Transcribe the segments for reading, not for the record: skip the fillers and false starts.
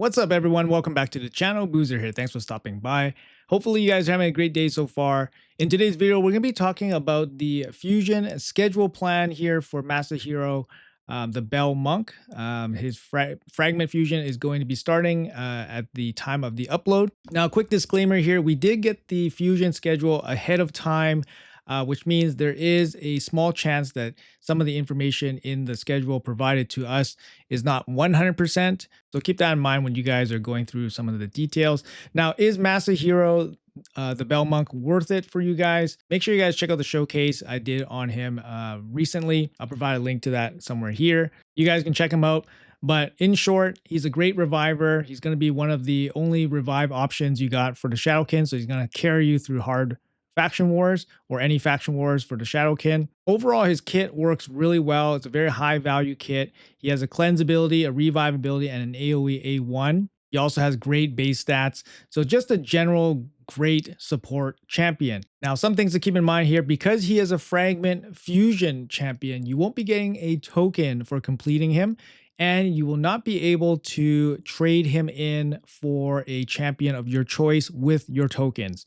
What's up, everyone? Welcome back to the channel. Boozer here. Thanks for stopping by. Hopefully, you guys are having a great day so far. In today's video, we're going to be talking about the fusion schedule plan here for Masahiro the Bell Monk. His fragment fusion is going to be starting at the time of the upload. Now, quick disclaimer here. We did get the fusion schedule ahead of time, which means there is a small chance that some of the information in the schedule provided to us is not 100%. So keep that in mind when you guys are going through some of the details. Now, is Masahiro the Bell Monk worth it for you guys? Make sure you guys check out the showcase I did on him recently. I'll provide a link to that somewhere here. You guys can check him out. But in short, he's a great reviver. He's going to be one of the only revive options you got for the Shadowkin. So he's going to carry you through hard faction wars or any faction wars for the Shadowkin. Overall, his kit works really well. It's a very high value kit. He has a cleanse ability, a revive ability, and an AoE A1. He also has great base stats. So just a general great support champion. Now, some things to keep in mind here, because he is a fragment fusion champion, you won't be getting a token for completing him, and you will not be able to trade him in for a champion of your choice with your tokens.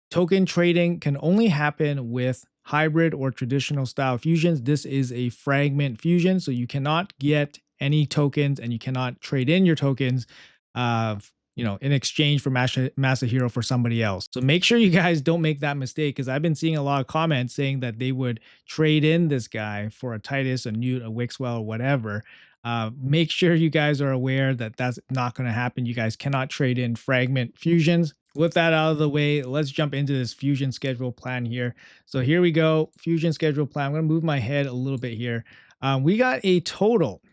Token trading can only happen with hybrid or traditional style fusions. This is a fragment fusion, so you cannot get any tokens and you cannot trade in your tokens in exchange for Masahiro for somebody else. So make sure you guys don't make that mistake, because I've been seeing a lot of comments saying that they would trade in this guy for a Titus, a Newt, a Wixwell, or whatever. Make sure you guys are aware that that's not going to happen. You guys cannot trade in fragment fusions. With that out of the way, let's jump into this fusion schedule plan here. So here we go, fusion schedule plan. I'm going to move my head a little bit here. We got a total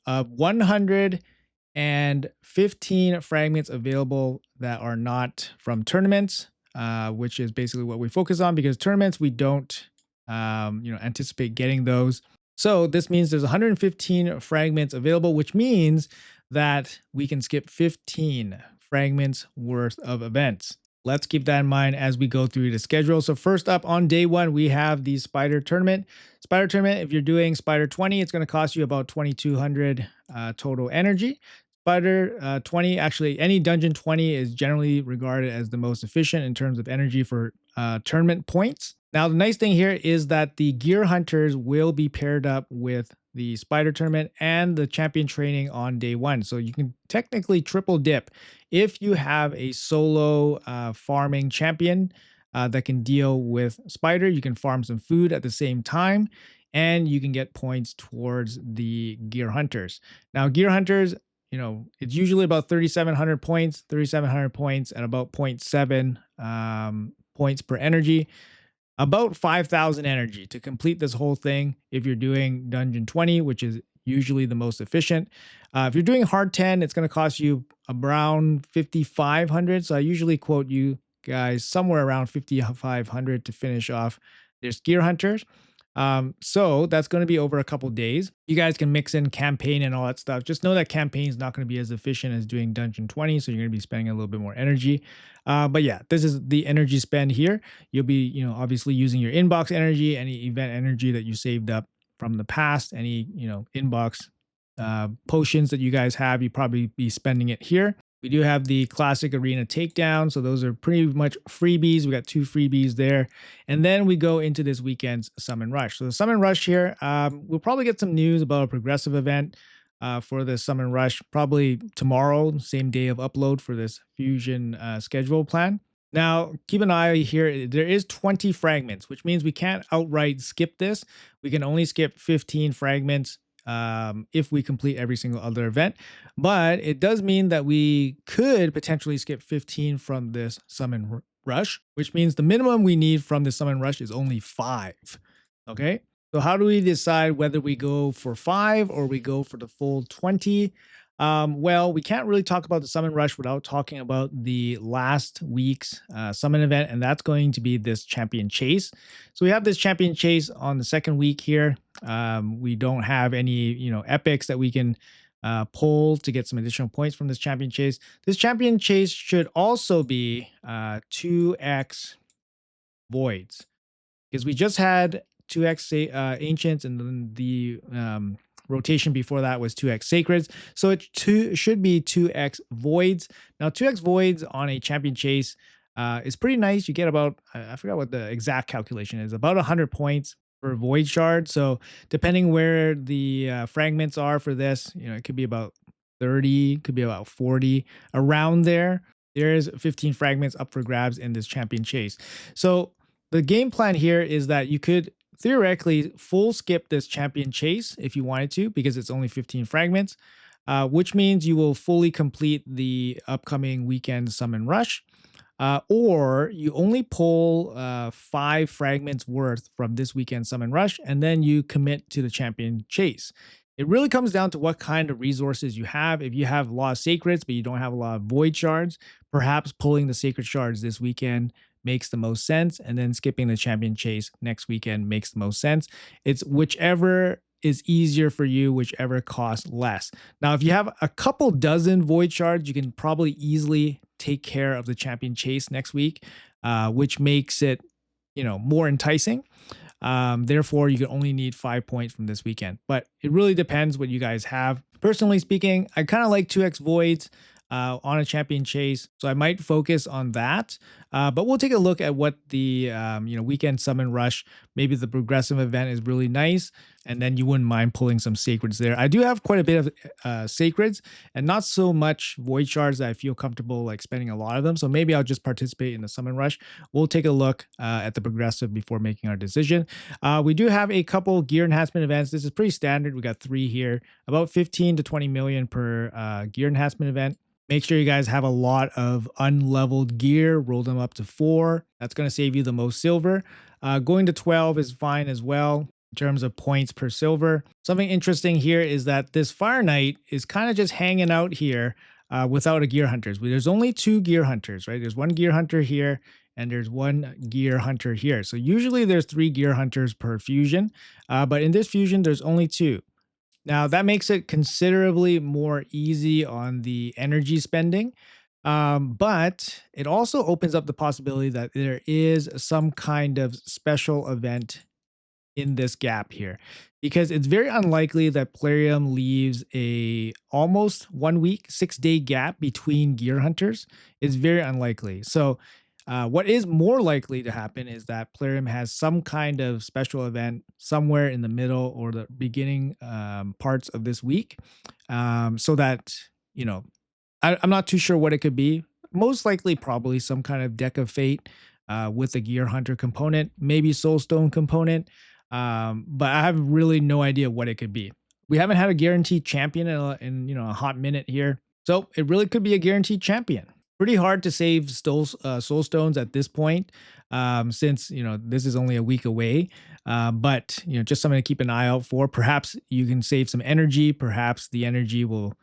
of 115 fragments available that are not from tournaments, which is basically what we focus on, because tournaments, we don't anticipate getting those. So this means there's 115 fragments available, which means that we can skip 15 fragments worth of events. Let's keep that in mind as we go through the schedule. So first up on day one, we have the Spider Tournament. Spider Tournament, if you're doing Spider 20, it's going to cost you about 2,200 total energy. Spider 20, actually any Dungeon 20 is generally regarded as the most efficient in terms of energy for tournament points. Now, the nice thing here is that the Gear Hunters will be paired up with the Spider Tournament and the Champion Training on day one. So you can technically triple dip. If you have a solo farming champion that can deal with Spider, you can farm some food at the same time, and you can get points towards the Gear Hunters. Now, Gear Hunters, it's usually about 3,700 points at about 0.7 points per energy. About 5,000 energy to complete this whole thing if you're doing Dungeon 20, which is usually the most efficient. If you're doing Hard 10, it's going to cost you around 5,500. So I usually quote you guys somewhere around 5,500 to finish off this Gear Hunters. So that's going to be over a couple days. You guys can mix in campaign and all that stuff. Just know that campaign is not going to be as efficient as doing Dungeon 20. So you're going to be spending a little bit more energy. But yeah, this is the energy spend here. You'll be, obviously using your inbox energy, any event energy that you saved up from the past, any, inbox potions that you guys have, you probably be spending it here. We do have the classic arena takedown. So those are pretty much freebies. We got 2 freebies there. And then we go into this weekend's Summon Rush. So the Summon Rush here, we'll probably get some news about a progressive event for the Summon Rush, probably tomorrow, same day of upload for this fusion schedule plan. Now, keep an eye here. There is 20 fragments, which means we can't outright skip this. We can only skip 15 fragments if we complete every single other event. But it does mean that we could potentially skip 15 from this Summon Rush, which means the minimum we need from the Summon Rush is only 5. Okay, so how do we decide whether we go for 5 or we go for the full 20? Well, we can't really talk about the Summon Rush without talking about the last week's summon event, and that's going to be this Champion Chase. So we have this Champion Chase on the second week here. We don't have any, epics that we can pull to get some additional points from this Champion Chase. This Champion Chase should also be 2x Voids, because we just had 2x Ancients, and then the rotation before that was 2x Sacreds. So it should be 2x Voids. Now, 2x Voids on a champion chase is pretty nice. You get about, I forgot what the exact calculation is, about 100 points per Void Shard. So depending where the fragments are for this, it could be about 30, could be about 40, around there. There's 15 fragments up for grabs in this champion chase. So the game plan here is that you could theoretically full skip this champion chase if you wanted to, because it's only 15 fragments, which means you will fully complete the upcoming weekend summon rush. Or you only pull 5 fragments worth from this weekend summon rush, and then you commit to the champion chase. It really comes down to what kind of resources you have. If you have a lot of sacreds, but you don't have a lot of void shards, perhaps pulling the sacred shards this weekend makes the most sense, and then skipping the champion chase next weekend makes the most sense. It's whichever is easier for you, whichever costs less. Now, if you have a couple dozen void shards, you can probably easily take care of the champion chase next week, which makes it, more enticing. Therefore, you can only need 5 points from this weekend, but it really depends what you guys have. Personally speaking, I kind of like 2x voids on a champion chase, so I might focus on that. But we'll take a look at what the weekend summon rush, maybe the progressive event is really nice, and then you wouldn't mind pulling some sacreds there. I do have quite a bit of sacreds and not so much void shards that I feel comfortable like spending a lot of them. So maybe I'll just participate in the summon rush. We'll take a look at the progressive before making our decision. We do have a couple gear enhancement events. This is pretty standard. We got 3 here, about 15 to 20 million per gear enhancement event. Make sure you guys have a lot of unleveled gear. Roll them up to 4. That's going to save you the most silver. Going to 12 is fine as well in terms of points per silver. Something interesting here is that this Fire Knight is kind of just hanging out here without a gear hunter. There's only 2 gear hunters, right? There's 1 gear hunter here and there's 1 gear hunter here. So usually there's 3 gear hunters per fusion, but in this fusion, there's only 2. Now, that makes it considerably more easy on the energy spending, but it also opens up the possibility that there is some kind of special event in this gap here, because it's very unlikely that Plarium leaves a almost 1 week, 6-day gap between gear hunters. It's very unlikely. So what is more likely to happen is that Plarium has some kind of special event somewhere in the middle or the beginning parts of this week, so that, I'm not too sure what it could be. Most likely, probably some kind of Deck of Fate with a Gear Hunter component, maybe Soulstone component, but I have really no idea what it could be. We haven't had a guaranteed champion in a hot minute here, so it really could be a guaranteed champion. Pretty hard to save soul stones at this point, since this is only a week away. But just something to keep an eye out for. Perhaps you can save some energy. Perhaps the energy will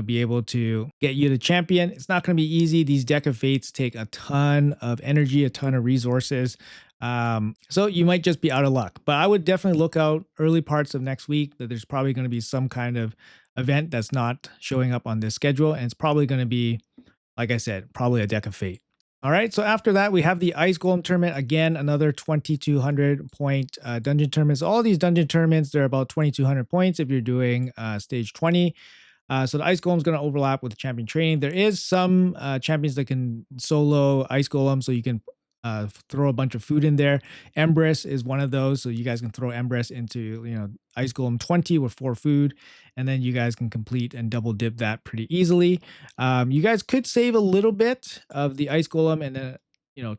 be able to get you the champion. It's not going to be easy. These Deck of Fates take a ton of energy, a ton of resources. So you might just be out of luck. But I would definitely look out early parts of next week that there's probably going to be some kind of event that's not showing up on this schedule, and it's probably going to be, like I said, probably a Deck of Fate. All right, so after that, we have the Ice Golem tournament. Again, another 2,200 point dungeon tournaments. All these dungeon tournaments, they're about 2,200 points if you're doing stage 20. So the Ice Golem is going to overlap with the champion training. There is some champions that can solo Ice Golem, so you can throw a bunch of food in there. Empress is one of those, so you guys can throw Empress into Ice Golem 20 with 4 food, and then you guys can complete and double dip that pretty easily. You guys could save a little bit of the Ice Golem and then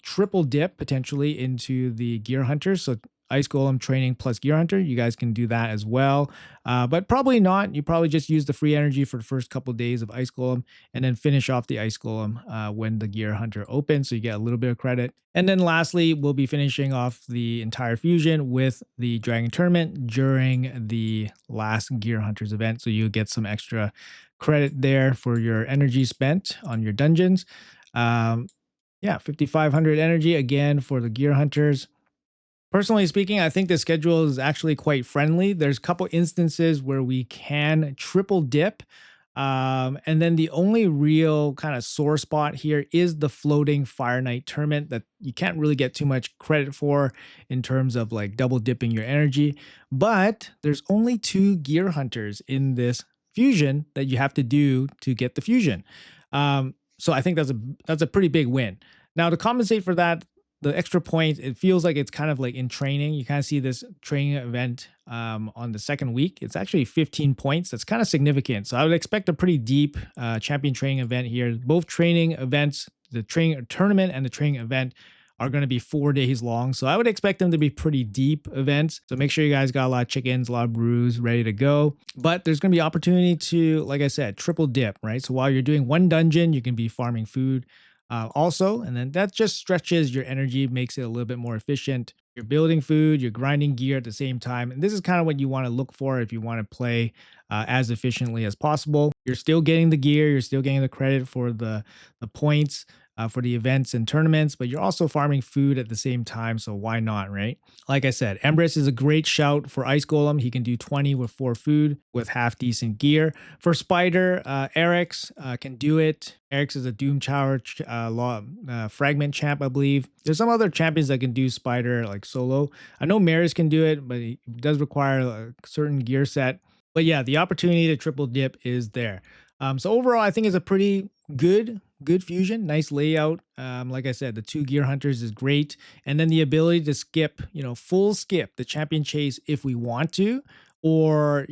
triple dip potentially into the Gear Hunter. So Ice Golem training plus Gear Hunter, you guys can do that as well, but probably not. You probably just use the free energy for the first couple of days of Ice Golem and then finish off the Ice Golem when the Gear Hunter opens, so you get a little bit of credit. And then lastly, we'll be finishing off the entire fusion with the Dragon Tournament during the last Gear Hunters event, so you get some extra credit there for your energy spent on your dungeons. 5,500 energy again for the Gear Hunters. Personally speaking, I think the schedule is actually quite friendly. There's a couple instances where we can triple dip And then the only real kind of sore spot here is the floating Fire Knight tournament that you can't really get too much credit for in terms of like double dipping your energy. But there's only 2 gear hunters in this fusion that you have to do to get the fusion. So I think that's a pretty big win. Now to compensate for that, the extra points, it feels like it's kind of like in training. You kind of see this training event on the second week. It's actually 15 points. That's kind of significant. So I would expect a pretty deep champion training event here. Both training events, the training tournament and the training event, are going to be 4 days long. So I would expect them to be pretty deep events. So make sure you guys got a lot of chickens, a lot of brews ready to go. But there's going to be opportunity to, like I said, triple dip, right? So while you're doing one dungeon, you can be farming food also, and then that just stretches your energy, makes it a little bit more efficient. You're building food, you're grinding gear at the same time, and this is kind of what you want to look for if you want to play as efficiently as possible. You're still getting the gear, you're still getting the credit for the points for the events and tournaments, but you're also farming food at the same time, so why not, right? Like I said, Empress is a great shout for Ice Golem. He can do 20 with 4 food with half decent gear. For Spider, Eric's can do it. Eric's is a Doom Tower Fragment champ, I believe. There's some other champions that can do Spider like solo. I know Maris can do it, but it does require a certain gear set. But yeah, the opportunity to triple dip is there. So overall, I think it's a pretty good fusion. Nice layout. Like I said, the 2 gear hunters is great, and then the ability to skip, full skip the champion chase if we want to, or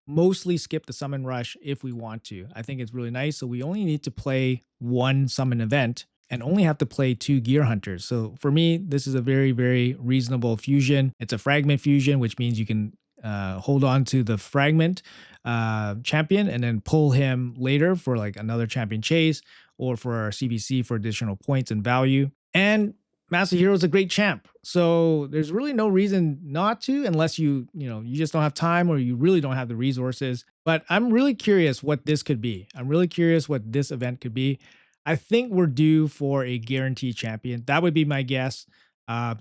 mostly skip the summon rush if we want to. I think it's really nice. So we only need to play 1 summon event and only have to play 2 gear hunters. So for me, this is a very, very reasonable fusion. It's a fragment fusion, which means you can hold on to the fragment champion and then pull him later for like another champion chase or for our CBC for additional points and value. And Masahiro is a great champ, so there's really no reason not to, unless you just don't have time or you really don't have the resources. But I'm really curious what this could be. I'm really curious what this event could be. I think we're due for a guaranteed champion. That would be my guess.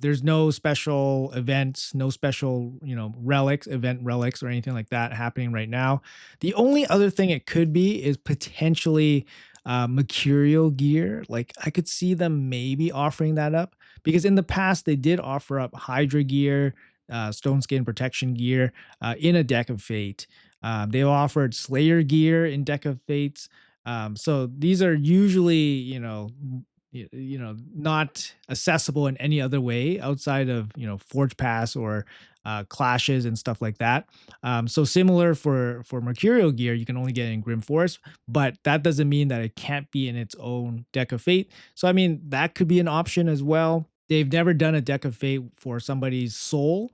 There's no special events, no special, event relics or anything like that happening right now. The only other thing it could be is potentially mercurial gear. Like I could see them maybe offering that up, because in the past they did offer up Hydra gear, stone skin protection gear in a deck of fate. They offered Slayer gear in deck of fates. So these are usually, not accessible in any other way outside of, Forge Pass or clashes and stuff like that. So similar for mercurial gear, you can only get it in Grim Forest, but that doesn't mean that it can't be in its own deck of fate. So I mean, that could be an option as well. They've never done a deck of fate for somebody's soul.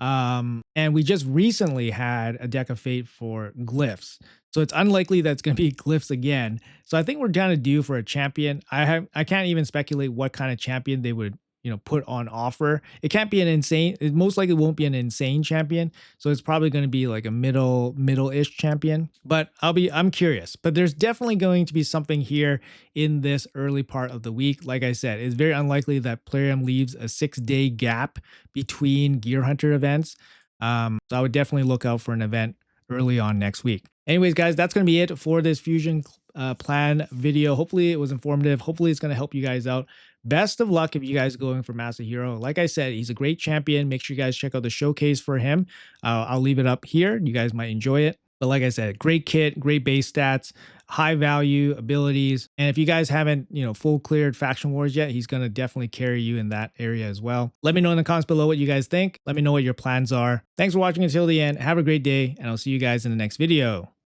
And we just recently had a deck of fate for glyphs. So it's unlikely that it's going to be glyphs again. So I think we're kind of due for a champion. I can't even speculate what kind of champion they would put on offer. It can't be it most likely won't be an insane champion. So it's probably going to be like a middle-ish champion. But I'm curious. But there's definitely going to be something here in this early part of the week. Like I said, it's very unlikely that Plarium leaves a 6-day gap between Gear Hunter events. So I would definitely look out for an event early on next week. Anyways, guys, that's going to be it for this fusion plan video. Hopefully it was informative. Hopefully it's going to help you guys out. Best of luck if you guys are going for Masahiro. Like I said, he's a great champion. Make sure you guys check out the showcase for him. I'll leave it up here. You guys might enjoy it. But like I said, great kit, great base stats, high value abilities. And if you guys haven't, full cleared Faction Wars yet, he's going to definitely carry you in that area as well. Let me know in the comments below what you guys think. Let me know what your plans are. Thanks for watching until the end. Have a great day, and I'll see you guys in the next video.